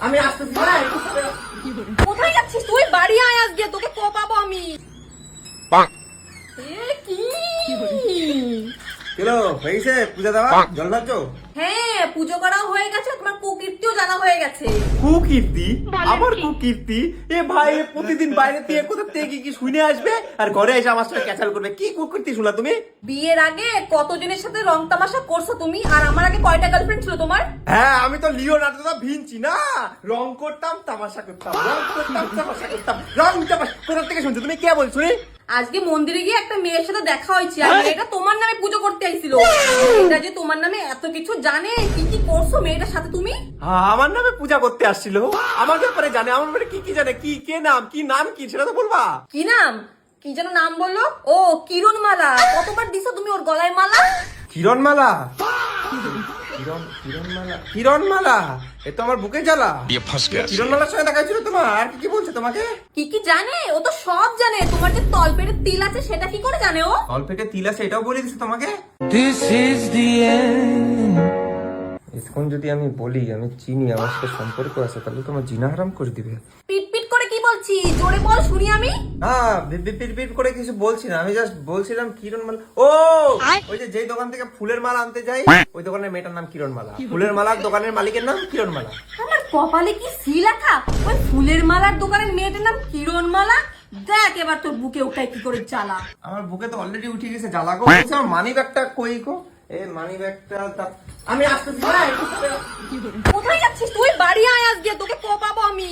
আমি আসতেছি। কোথায় যাচ্ছিস তুই? বাড়ি আয়, আজকে তোকে পাবো আমি। এ কি? হ্যালো, হয়েছে পূজা দেওয়া? জল ঢালছ? হ্যাঁ, পুজো করা হয়ে গেছে, তোমার কুকীর্তিও জানা হয়ে গেছে। কুকীর্তি? আবার কুকীর্তি? এ ভাই, এ প্রতিদিন বাইরে থেকে কোথা থেকে কি শুনে আসবে আর ঘরে এসে আমার সাথে ক্যাচাল করবে। কি কুকীর্তি শুনলা তুমি? বিয়ের আগে কতজনের সাথে রং তামাশা করছো তুমি, আর আমার আগে কয়টা গার্লফ্রেন্ড ছিল তোমার? হ্যাঁ, আমি তো লিওনার্দো দা ভিঞ্চি না। রং করতাম, তামাশা করতাম, রং করতাম, তামাশা করতাম, রং তামাশা। কোথা থেকে শুনছো তুমি? কে বলছো রে? আজকে মন্দিরে গিয়ে একটা মেয়ের সাথে দেখা হয়েছে, আর মেয়েটা তোমার নামে পুজো করতে আইছিল। এটা যে তোমার নামে এত কিছু জানে, কি কি করছো মেয়েটার সাথে তুমি? আমার নামে পূজা করতে আসছিল। আমার ব্যাপারে জানে, আমার ব্যাপারে কি কি জানে, কি কে নাম, কি নাম কি সেটা তো বলবা। কি নাম? কি যেন নাম বললো? ও, কিরণমালা। কতবার দিছো তুমি ওর গলায় মালা? কিরণমালা? কিরণমালা? কিরণমালা? এ তো আমার বুকে জ্বালা। কিরণমালার সঙ্গে দেখা ছিল তোমার? আর কি কি বলছে তোমাকে? কি কি জানে? ও তো সব জানে। তোমার যে তলপেটের তিল আছে সেটা কি করে জানে ও? অল্পেটে তিল আছে এটাও বলে দিছে তোমাকে? This is the end. এখন যদি আমি বলি আমি চিনি, আমার সাথে সম্পর্ক আছে, তাহলে তোমার জিনা হারাম করে দিবে। পিট পিট করে কি বলছি? জোরে বল শুনি আমি। হ্যাঁ, বিপ করে কিছু বলছি না, আমি জাস্ট বলছিলাম কিরণমালা। ও, ওই যে যেই দোকান থেকে ফুলের মালা আনতে যাই, ওই দোকানের মেয়েটার নাম কিরণমালা। ফুলের মালার দোকানের মালিকের নাম কিরণমালা। আমার কপালে কি সি লেখা? ওই ফুলের মালার দোকানের মেয়েটার নাম কিরণমালা। দেখ এবার তোর বুকে উঠাই কি করে জ্বালা। আমার বুকে তো অলরেডি উঠে গেছে জ্বালা গো। আমার মানি ব্যাগটা কই গো? এ মানি ব্যাগটা আমি আসতেছি। কোথায় যাচ্ছিস তুই? বাড়ি আয়, আজকে তোকে পাবো আমি।